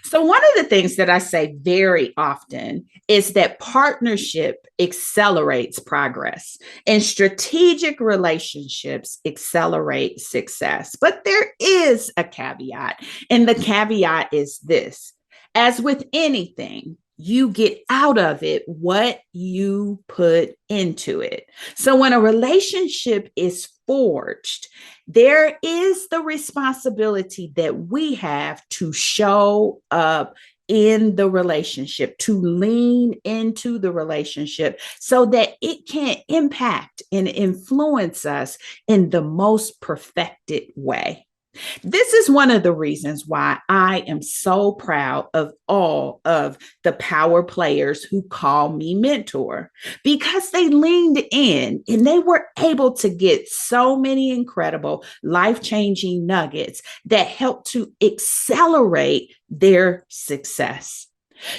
So, one of the things that I say very often is that partnership accelerates progress and strategic relationships accelerate success. But there is a caveat, and the caveat is this: as with anything, you get out of it what you put into it. So, when a relationship is forged, there is the responsibility that we have to show up in the relationship, to lean into the relationship so that it can impact and influence us in the most perfected way. This is one of the reasons why I am so proud of all of the power players who call me mentor, because they leaned in and they were able to get so many incredible life changing nuggets that helped to accelerate their success.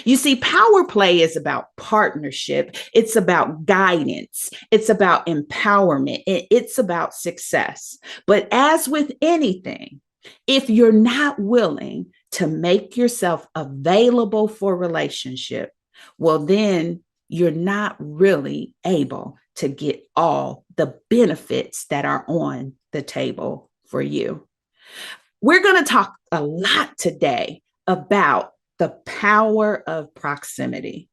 You see, power play is about partnership, it's about guidance, it's about empowerment, and it's about success. But as with anything, if you're not willing to make yourself available for relationship, well, then you're not really able to get all the benefits that are on the table for you. We're going to talk a lot today about the power of proximity,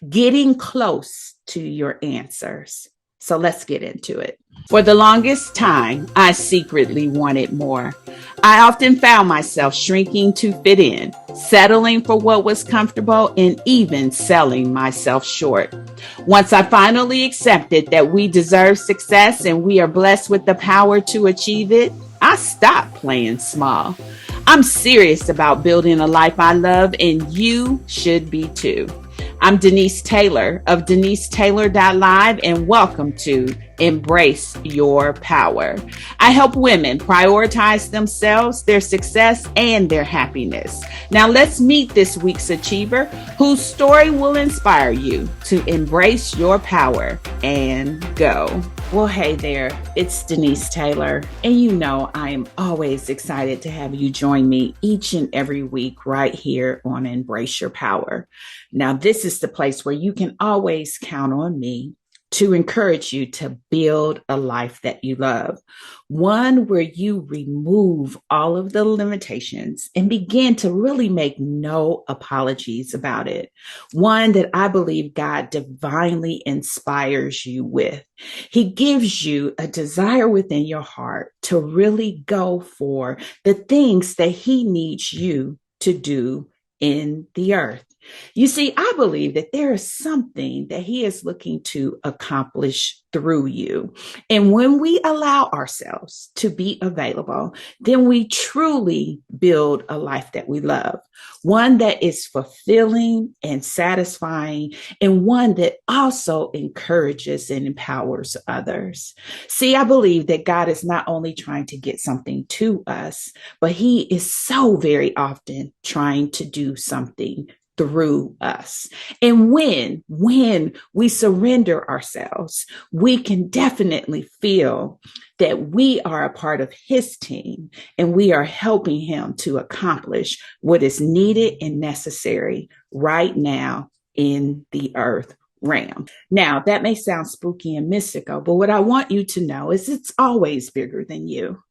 getting close to your answers. So let's get into it. For the longest time, I secretly wanted more. I often found myself shrinking to fit in, settling for what was comfortable, and even selling myself short. Once I finally accepted that we deserve success and we are blessed with the power to achieve it, I stopped playing small. I'm serious about building a life I love, and you should be too. I'm Denise Taylor of DeniseTaylor.live, and welcome to Embrace Your Power. I help women prioritize themselves, their success, and their happiness. Now let's meet this week's achiever, whose story will inspire you to embrace your power and go. Well, hey there, it's Denise Taylor, and you know I am always excited to have you join me each and every week right here on Embrace Your Power. Now, this is the place where you can always count on me to encourage you to build a life that you love, one where you remove all of the limitations and begin to really make no apologies about it, one that I believe God divinely inspires you with. He gives you a desire within your heart to really go for the things that He needs you to do in the earth. You see, I believe that there is something that He is looking to accomplish through you. And when we allow ourselves to be available, then we truly build a life that we love, one that is fulfilling and satisfying, and one that also encourages and empowers others. See, I believe that God is not only trying to get something to us, but He is so very often trying to do something through us. And when we surrender ourselves, we can definitely feel that we are a part of His team and we are helping Him to accomplish what is needed and necessary right now in the earth realm. Now, that may sound spooky and mystical, but what I want you to know is it's always bigger than you.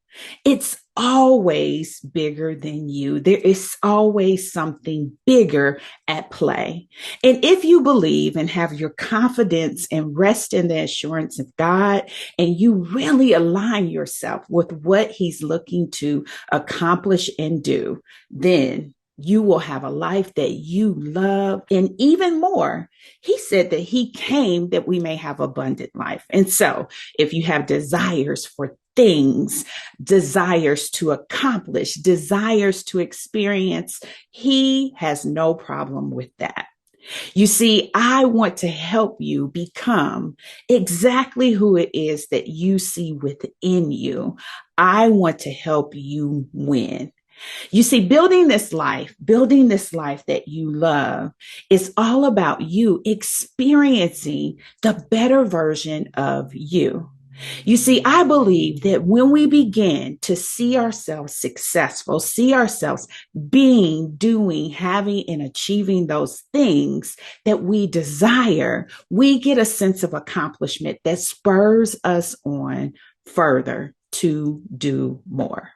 It's always bigger than you. There is always something bigger at play. And if you believe and have your confidence and rest in the assurance of God, and you really align yourself with what He's looking to accomplish and do, then you will have a life that you love. And even more, He said that He came that we may have abundant life. And so if you have desires for things, desires to accomplish, desires to experience, He has no problem with that. You see, I want to help you become exactly who it is that you see within you. I want to help you win. You see, building this life that you love is all about you experiencing the better version of you. You see, I believe that when we begin to see ourselves successful, see ourselves being, doing, having, and achieving those things that we desire, we get a sense of accomplishment that spurs us on further to do more.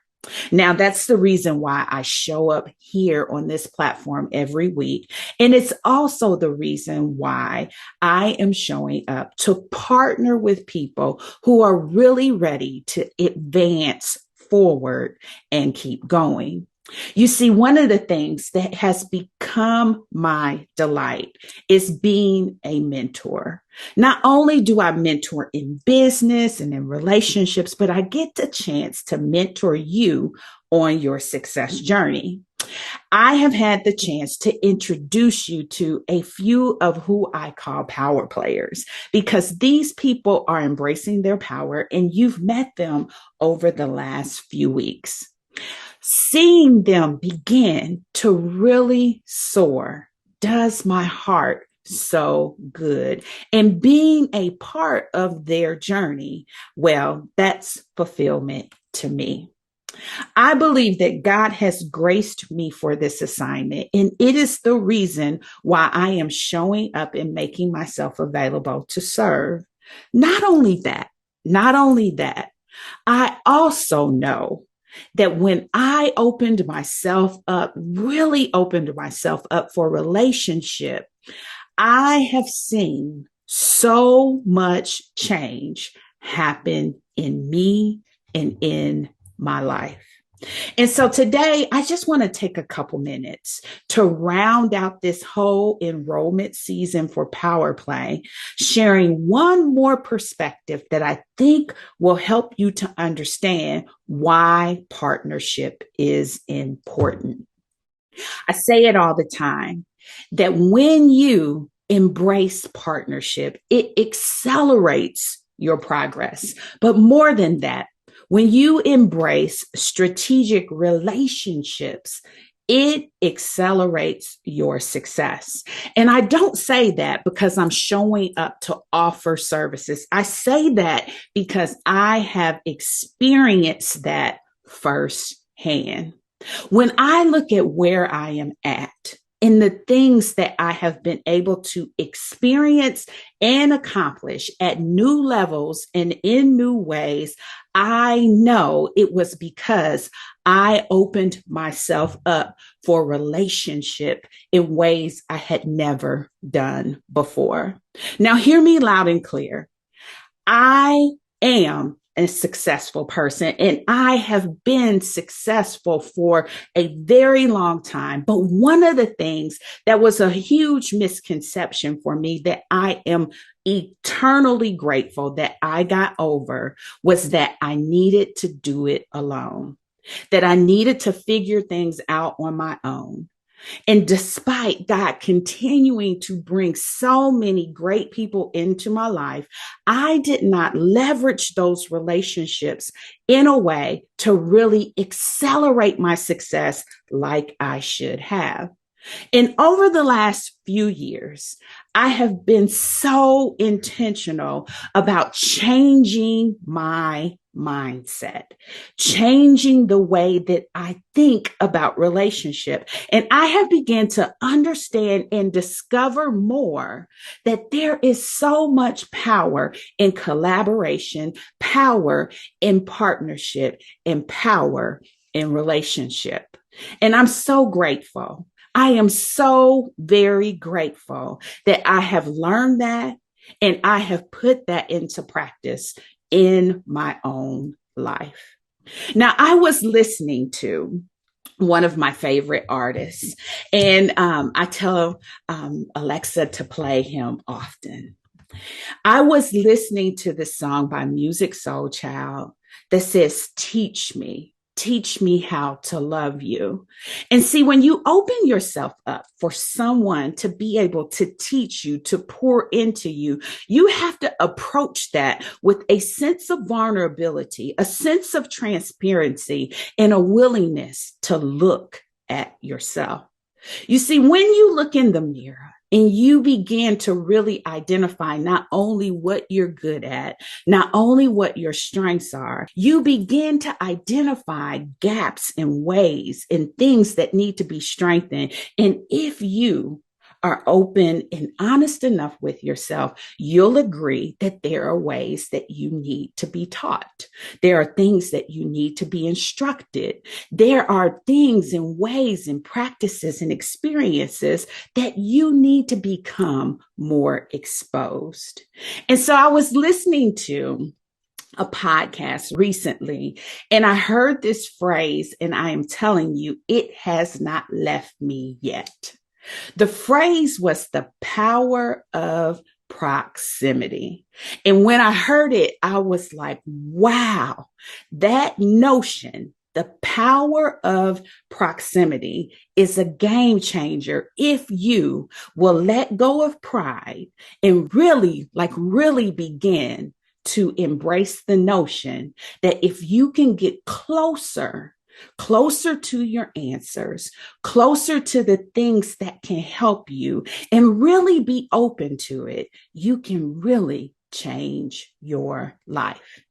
Now, that's the reason why I show up here on this platform every week. And it's also the reason why I am showing up to partner with people who are really ready to advance forward and keep going. You see, one of the things that has become my delight is being a mentor. Not only do I mentor in business and in relationships, but I get the chance to mentor you on your success journey. I have had the chance to introduce you to a few of who I call power players because these people are embracing their power and you've met them over the last few weeks. Seeing them begin to really soar does my heart so good. And being a part of their journey, well, that's fulfillment to me. I believe that God has graced me for this assignment, and it is the reason why I am showing up and making myself available to serve. Not only that, not only that, I also know that when I opened myself up, really opened myself up for relationship, I have seen so much change happen in me and in my life. And so today, I just want to take a couple minutes to round out this whole enrollment season for Power Play, sharing one more perspective that I think will help you to understand why partnership is important. I say it all the time that when you embrace partnership, it accelerates your progress. But more than that, when you embrace strategic relationships, it accelerates your success. And I don't say that because I'm showing up to offer services. I say that because I have experienced that firsthand. When I look at where I am at, in the things that I have been able to experience and accomplish at new levels and in new ways, I know it was because I opened myself up for relationship in ways I had never done before. Now, hear me loud and clear. I am a successful person and I have been successful for a very long time. But one of the things that was a huge misconception for me that I am eternally grateful that I got over was that I needed to do it alone, that I needed to figure things out on my own. And despite God continuing to bring so many great people into my life, I did not leverage those relationships in a way to really accelerate my success like I should have. And over the last few years, I have been so intentional about changing my mindset, changing the way that I think about relationship. And I have begun to understand and discover more that there is so much power in collaboration, power in partnership, and power in relationship. And I'm so grateful. I am so very grateful that I have learned that and I have put that into practice in my own life. Now, I was listening to one of my favorite artists, and I tell Alexa to play him often. I was listening to the song by Music Soul Child that says, Teach me how to love you. And see, when you open yourself up for someone to be able to teach you, to pour into you, you have to approach that with a sense of vulnerability, a sense of transparency, and a willingness to look at yourself. You see, when you look in the mirror and you begin to really identify not only what you're good at, not only what your strengths are, you begin to identify gaps and ways and things that need to be strengthened. And if you are open and honest enough with yourself, you'll agree that there are ways that you need to be taught. There are things that you need to be instructed. There are things and ways and practices and experiences that you need to become more exposed. And so I was listening to a podcast recently, and I heard this phrase, and I am telling you, it has not left me yet. The phrase was the power of proximity. And when I heard it, I was like, wow, that notion, the power of proximity, is a game changer if you will let go of pride and really begin to embrace the notion that if you can get closer to your answers, closer to the things that can help you, and really be open to it, you can really change your life.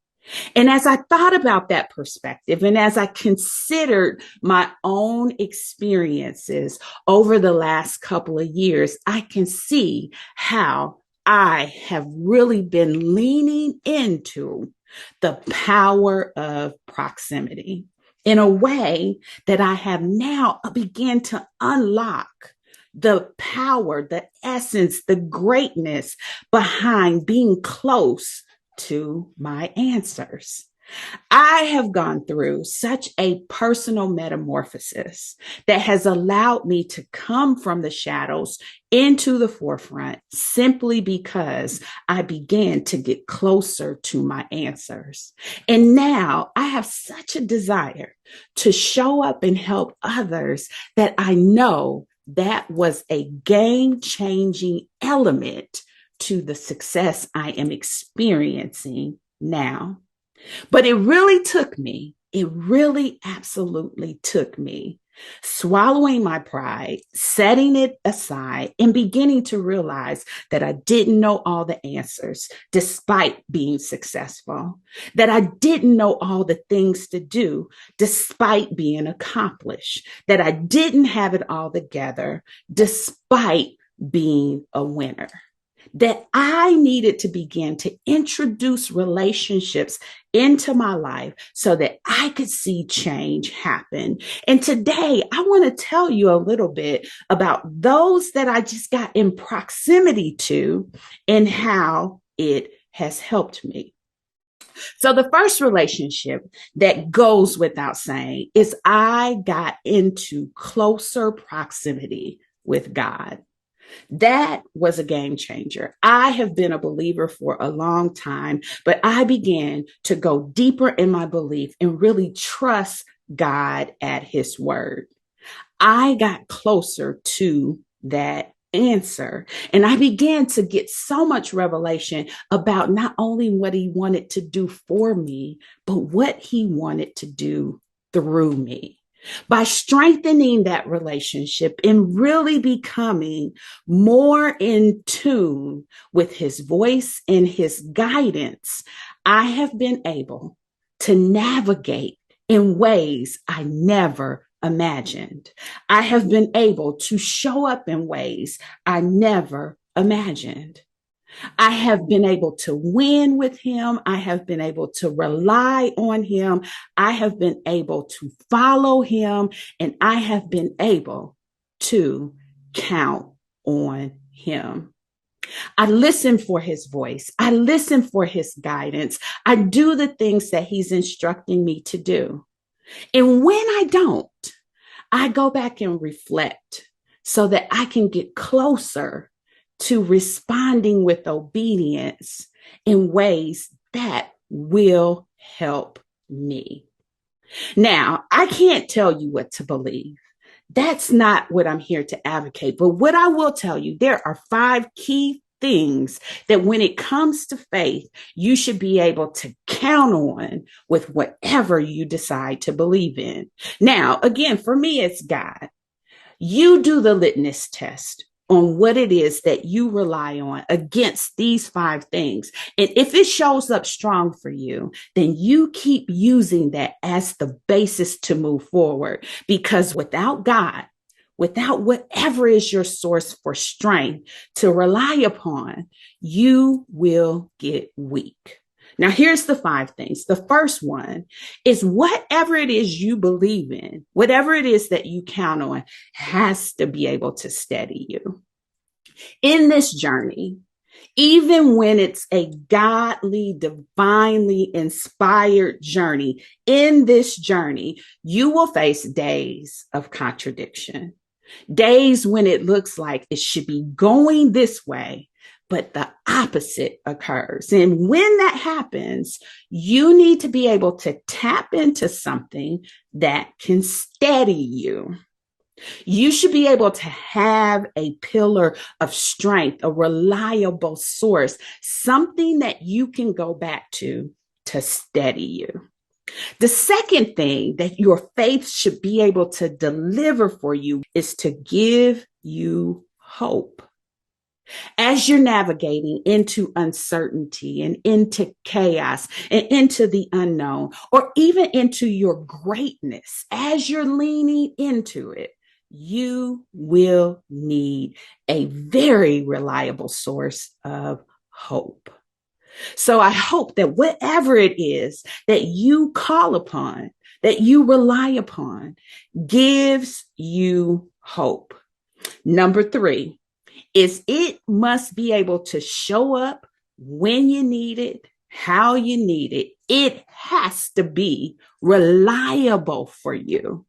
And as I thought about that perspective, and as I considered my own experiences over the last couple of years, I can see how I have really been leaning into the power of proximity in a way that I have now began to unlock the power, the essence, the greatness behind being close to my answers. I have gone through such a personal metamorphosis that has allowed me to come from the shadows into the forefront simply because I began to get closer to my answers. And now I have such a desire to show up and help others that I know that was a game-changing element to the success I am experiencing now. But it really absolutely took me swallowing my pride, setting it aside, and beginning to realize that I didn't know all the answers despite being successful, that I didn't know all the things to do despite being accomplished, that I didn't have it all together despite being a winner. That I needed to begin to introduce relationships into my life so that I could see change happen. And today, I want to tell you a little bit about those that I just got in proximity to and how it has helped me. So the first relationship that goes without saying is I got into closer proximity with God. That was a game changer. I have been a believer for a long time, but I began to go deeper in my belief and really trust God at His word. I got closer to that answer, and I began to get so much revelation about not only what He wanted to do for me, but what He wanted to do through me. By strengthening that relationship and really becoming more in tune with His voice and His guidance, I have been able to navigate in ways I never imagined. I have been able to show up in ways I never imagined. I have been able to win with Him. I have been able to rely on Him. I have been able to follow Him, and I have been able to count on Him. I listen for His voice. I listen for His guidance. I do the things that He's instructing me to do. And when I don't, I go back and reflect so that I can get closer to responding with obedience in ways that will help me. Now, I can't tell you what to believe. That's not what I'm here to advocate. But what I will tell you, there are 5 key things that when it comes to faith, you should be able to count on with whatever you decide to believe in. Now, again, for me, it's God. You do the litmus test on what it is that you rely on against these 5 things. And if it shows up strong for you, then you keep using that as the basis to move forward. Because without God, without whatever is your source for strength to rely upon, you will get weak. Now, here's the 5 things. The first one is whatever it is you believe in, whatever it is that you count on, has to be able to steady you. In this journey, even when it's a godly, divinely inspired journey, in this journey, you will face days of contradiction, days when it looks like it should be going this way, but the opposite occurs. And when that happens, you need to be able to tap into something that can steady you. You should be able to have a pillar of strength, a reliable source, something that you can go back to steady you. The second thing that your faith should be able to deliver for you is to give you hope. As you're navigating into uncertainty and into chaos and into the unknown, or even into your greatness, as you're leaning into it, you will need a very reliable source of hope. So I hope that whatever it is that you call upon, that you rely upon, gives you hope. Number 3 is it must be able to show up when you need it, how you need it. It has to be reliable for you.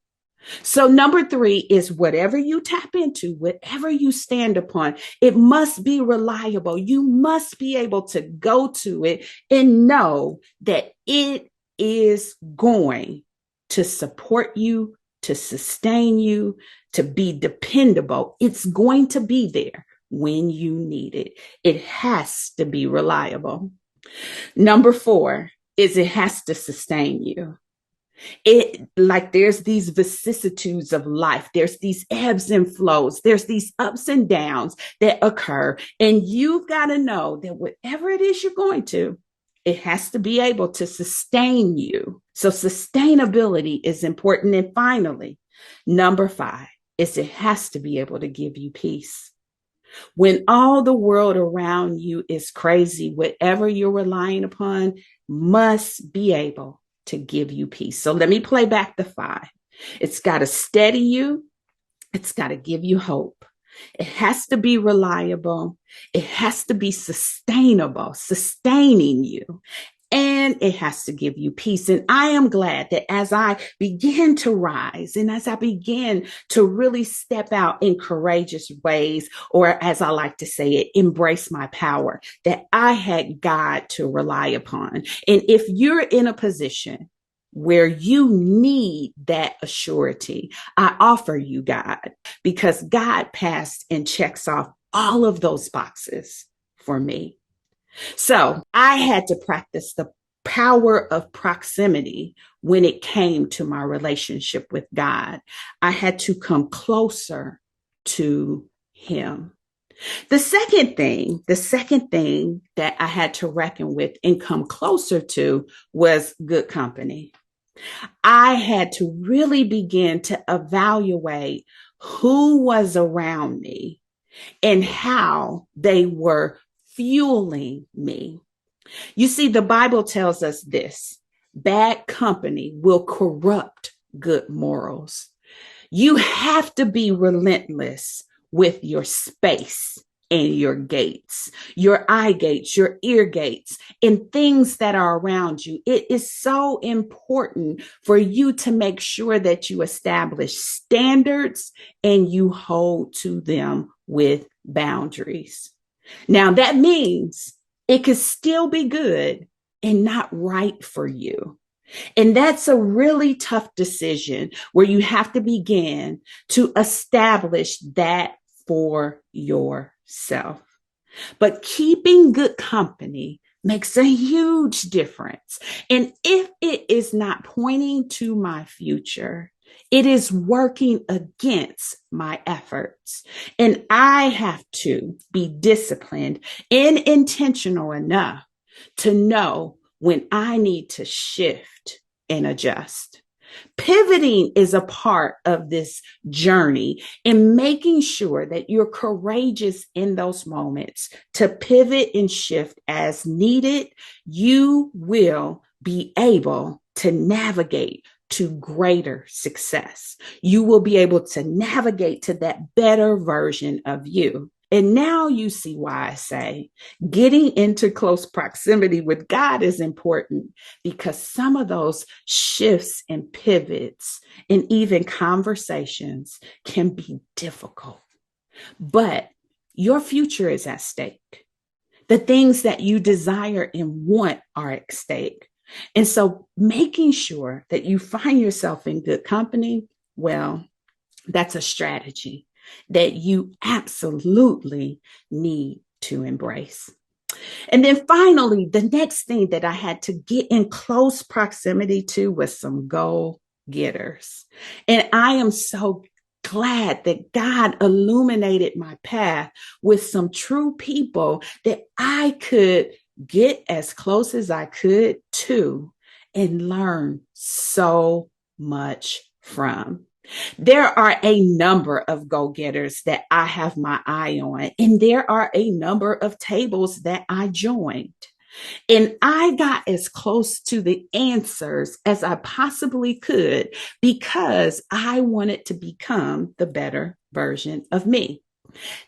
So number 3 is whatever you tap into, whatever you stand upon, it must be reliable. You must be able to go to it and know that it is going to support you, to sustain you, to be dependable. It's going to be there when you need it. It has to be reliable. Number 4 is it has to sustain you. There's these vicissitudes of life. There's these ebbs and flows. There's these ups and downs that occur. And you've got to know that whatever it is you're going to, it has to be able to sustain you. So sustainability is important. And finally, number 5 is it has to be able to give you peace. When all the world around you is crazy, whatever you're relying upon must be able to give you peace. So let me play back the 5. It's got to steady you. It's got to give you hope. It has to be reliable. It has to be sustainable, sustaining you. And it has to give you peace. And I am glad that as I begin to rise and as I begin to really step out in courageous ways, or as I like to say it, embrace my power, that I had God to rely upon. And if you're in a position where you need that assurity, I offer you God, because God passed and checks off all of those boxes for me. So I had to practice the power of proximity when it came to my relationship with God. I had to come closer to Him. The second thing that I had to reckon with and come closer to was good company. I had to really begin to evaluate who was around me and how they were fueling me. You see, the Bible tells us this: bad company will corrupt good morals. You have to be relentless with your space and your gates, your eye gates, your ear gates, and things that are around you. It is so important for you to make sure that you establish standards and you hold to them with boundaries. Now, that means it could still be good and not right for you. And that's a really tough decision where you have to begin to establish that for yourself. But keeping good company makes a huge difference. And if it is not pointing to my future, It is working against my efforts. And I have to be disciplined and intentional enough to know when I need to shift and adjust. Pivoting is a part of this journey and making sure that you're courageous in those moments to pivot and shift as needed. You will be able to navigate to greater success. You will be able to navigate to that better version of you. And now you see why I say getting into close proximity with God is important, because some of those shifts and pivots and even conversations can be difficult. But your future is at stake. The things that you desire and want are at stake. And so making sure that you find yourself in good company, well, that's a strategy that you absolutely need to embrace. And then finally, the next thing that I had to get in close proximity to was some goal getters. And I am so glad that God illuminated my path with some true people that I could get as close as I could to and learn so much from. There are a number of go-getters that I have my eye on, and there are a number of tables that I joined. And I got as close to the answers as I possibly could because I wanted to become the better version of me.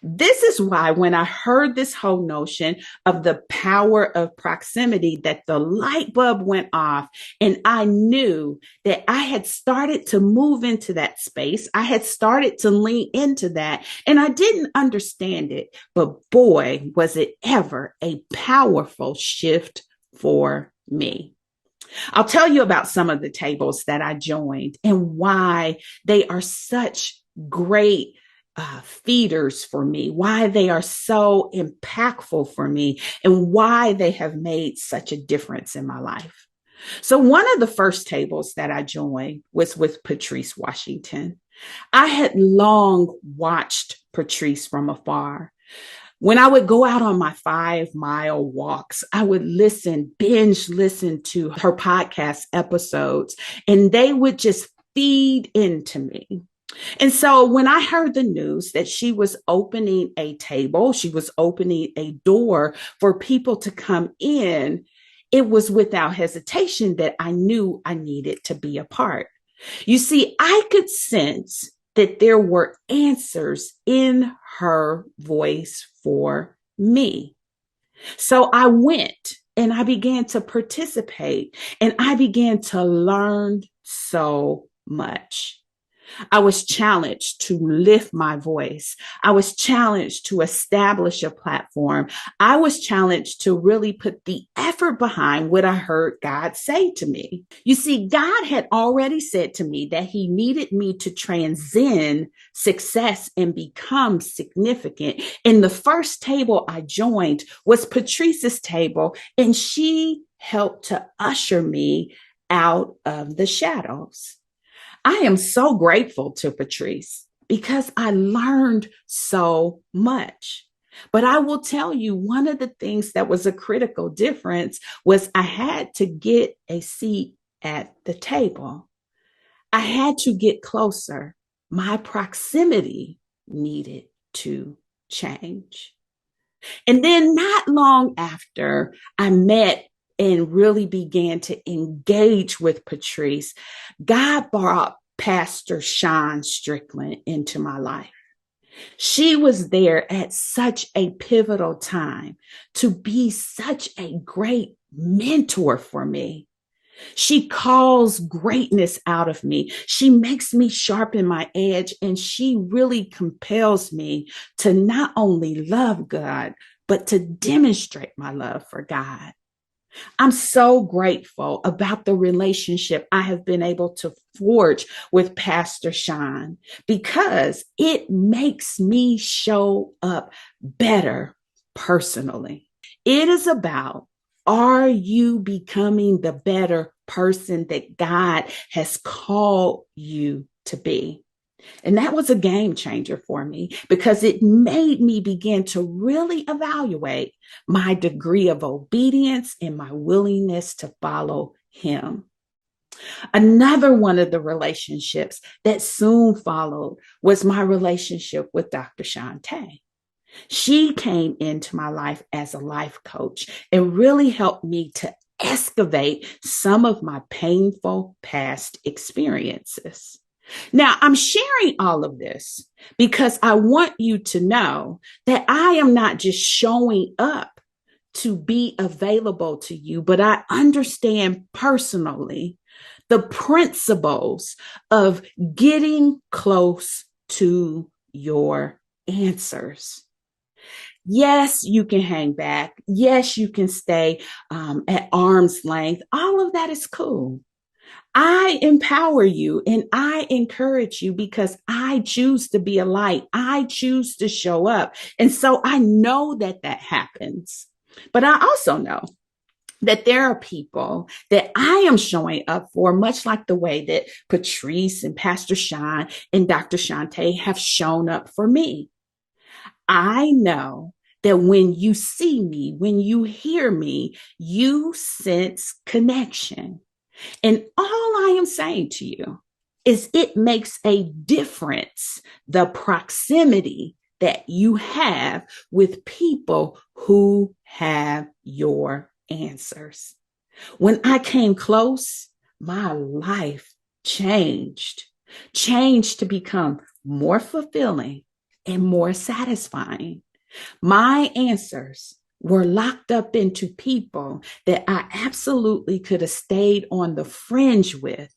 This is why when I heard this whole notion of the power of proximity, that the light bulb went off and I knew that I had started to move into that space. I had started to lean into that and I didn't understand it, but boy, was it ever a powerful shift for me. I'll tell you about some of the tables that I joined and why they are such great feeders for me, why they are so impactful for me, and why they have made such a difference in my life. So one of the first tables that I joined was with Patrice Washington. I had long watched Patrice from afar. When I would go out on my 5-mile walks, I would binge listen to her podcast episodes, and they would just feed into me. And so when I heard the news that she was opening a table, she was opening a door for people to come in, it was without hesitation that I knew I needed to be a part. You see, I could sense that there were answers in her voice for me. So I went and I began to participate and I began to learn so much. I was challenged to lift my voice. I was challenged to establish a platform. I was challenged to really put the effort behind what I heard God say to me. You see, God had already said to me that he needed me to transcend success and become significant. And the first table I joined was Patrice's table, and she helped to usher me out of the shadows. I am so grateful to Patrice because I learned so much. But I will tell you, one of the things that was a critical difference was I had to get a seat at the table. I had to get closer. My proximity needed to change. And then not long after I met and really began to engage with Patrice, God brought Pastor Sean Strickland into my life. She was there at such a pivotal time to be such a great mentor for me. She calls greatness out of me. She makes me sharpen my edge, and she really compels me to not only love God, but to demonstrate my love for God. I'm so grateful about the relationship I have been able to forge with Pastor Sean because it makes me show up better personally. It is about, are you becoming the better person that God has called you to be. And that was a game changer for me because it made me begin to really evaluate my degree of obedience and my willingness to follow him. Another one of the relationships that soon followed was my relationship with Dr. Shantae. She came into my life as a life coach and really helped me to excavate some of my painful past experiences. Now, I'm sharing all of this because I want you to know that I am not just showing up to be available to you, but I understand personally the principles of getting close to your answers. Yes, you can hang back. Yes, you can stay at arm's length. All of that is cool. I empower you and I encourage you because I choose to be a light. I choose to show up. And so I know that that happens. But I also know that there are people that I am showing up for, much like the way that Patrice and Pastor Sean and Dr. Shantae have shown up for me. I know that when you see me, when you hear me, you sense connection. And all I am saying to you is it makes a difference, the proximity that you have with people who have your answers. When I came close, my life changed to become more fulfilling and more satisfying. My answers were locked up into people that I absolutely could have stayed on the fringe with,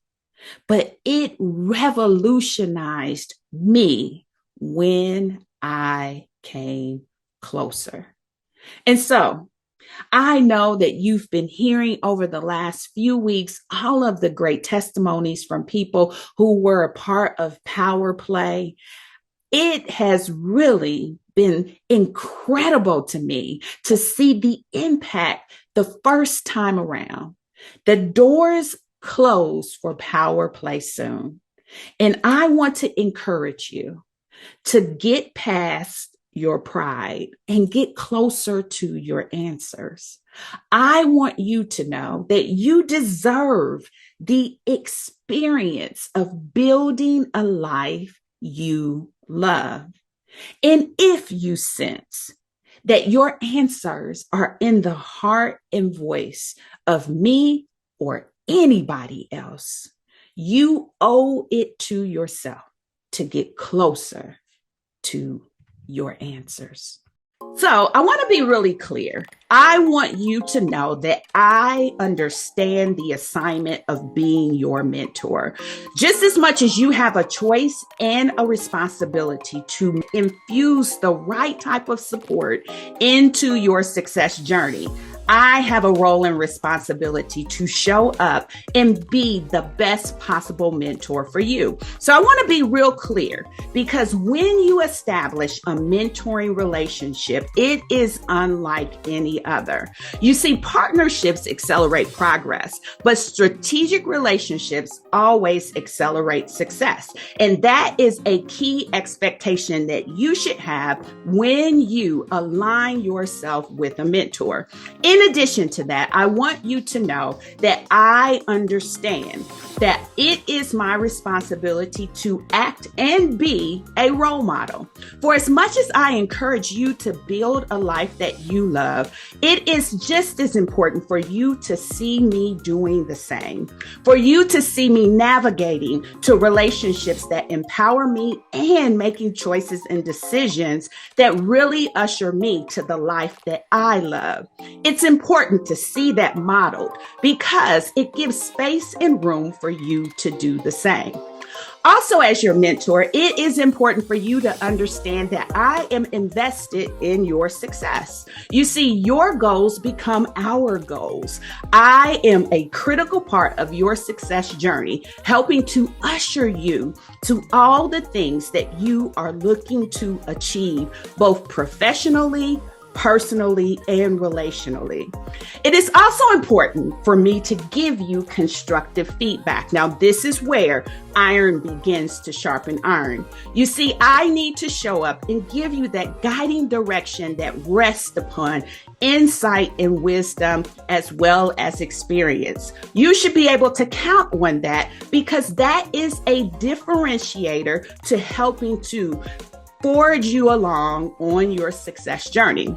but it revolutionized me when I came closer. And so I know that you've been hearing over the last few weeks all of the great testimonies from people who were a part of Power Play. It has really been incredible to me to see the impact the first time around. The doors close for Power Play soon. And I want to encourage you to get past your pride and get closer to your answers. I want you to know that you deserve the experience of building a life you love. And if you sense that your answers are in the heart and voice of me or anybody else, you owe it to yourself to get closer to your answers. So I want to be really clear. I want you to know that I understand the assignment of being your mentor just as much as you have a choice and a responsibility to infuse the right type of support into your success journey. I have a role and responsibility to show up and be the best possible mentor for you. So I want to be real clear because when you establish a mentoring relationship, it is unlike any other. You see, partnerships accelerate progress, but strategic relationships always accelerate success. And that is a key expectation that you should have when you align yourself with a mentor. In addition to that, I want you to know that I understand that it is my responsibility to act and be a role model. For as much as I encourage you to build a life that you love, it is just as important for you to see me doing the same, for you to see me navigating to relationships that empower me and making choices and decisions that really usher me to the life that I love. It's important to see that modeled because it gives space and room for you to do the same. Also, as your mentor, it is important for you to understand that I am invested in your success. You see, your goals become our goals. I am a critical part of your success journey, helping to usher you to all the things that you are looking to achieve, both professionally, personally and relationally. It is also important for me to give you constructive feedback. Now, this is where iron begins to sharpen iron. You see, I need to show up and give you that guiding direction that rests upon insight and wisdom as well as experience. You should be able to count on that because that is a differentiator to helping to forge you along on your success journey.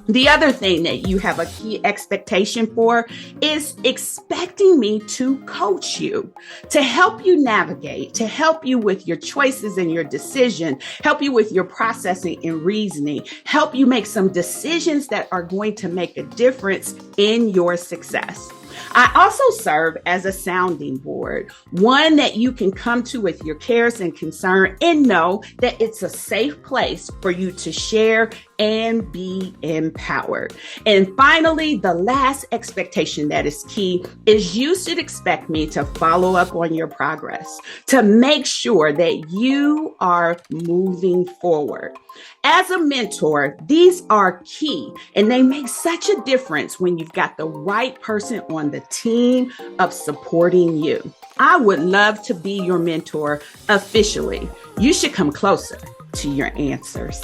The other thing that you have a key expectation for is expecting me to coach you, to help you navigate, to help you with your choices and your decision, help you with your processing and reasoning, help you make some decisions that are going to make a difference in your success. I also serve as a sounding board, one that you can come to with your cares and concern and know that it's a safe place for you to share and be empowered. And finally, the last expectation that is key is you should expect me to follow up on your progress, to make sure that you are moving forward. As a mentor, these are key and they make such a difference when you've got the right person on the team of supporting you. I would love to be your mentor officially. You should come closer to your answers.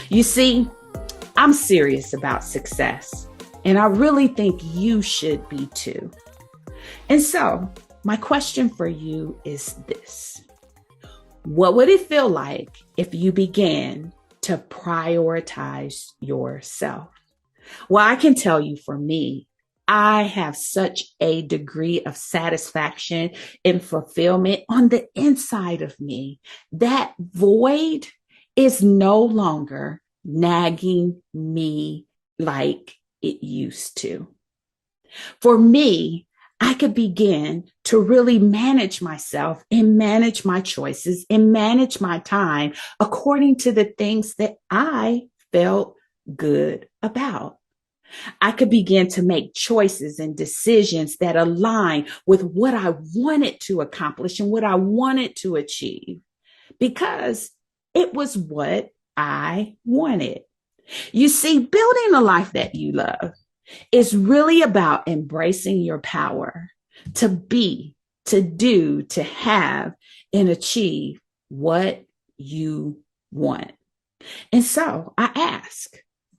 You see, I'm serious about success, and I really think you should be too. And so, my question for you is this. What would it feel like if you began to prioritize yourself? Well, I can tell you for me, I have such a degree of satisfaction and fulfillment on the inside of me. That void is no longer nagging me like it used to. For me, I could begin to really manage myself and manage my choices and manage my time according to the things that I felt good about. I could begin to make choices and decisions that align with what I wanted to accomplish and what I wanted to achieve because it was what I wanted. You see, building a life that you love is really about embracing your power to be, to do, to have, and achieve what you want. And so I ask,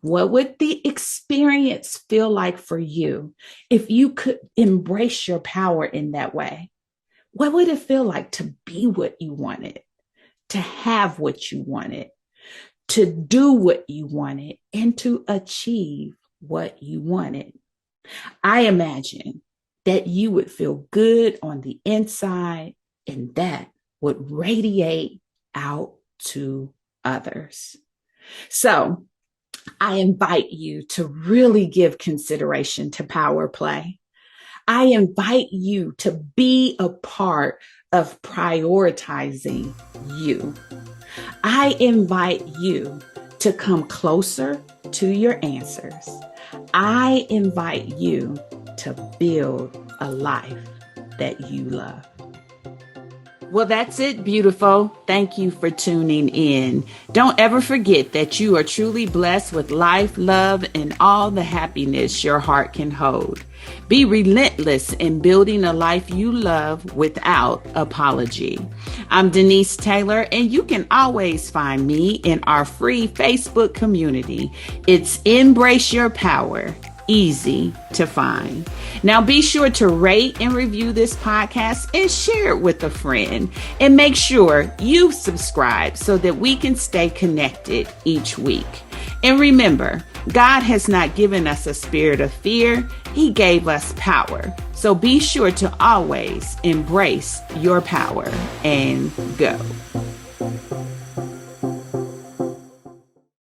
what would the experience feel like for you if you could embrace your power in that way? What would it feel like to be what you wanted, to have what you wanted, to do what you wanted, and to achieve what you wanted? I imagine that you would feel good on the inside and that would radiate out to others. So I invite you to really give consideration to power play. I invite you to be a part of prioritizing you. I invite you to come closer to your answers. I invite you to build a life that you love. Well, that's it, beautiful. Thank you for tuning in. Don't ever forget that you are truly blessed with life, love, and all the happiness your heart can hold. Be relentless in building a life you love without apology. I'm Denise Taylor, and you can always find me in our free Facebook community. It's Embrace Your Power. Easy to find. Now be sure to rate and review this podcast and share it with a friend. And make sure you subscribe so that we can stay connected each week. And remember, God has not given us a spirit of fear. He gave us power. So be sure to always embrace your power and go.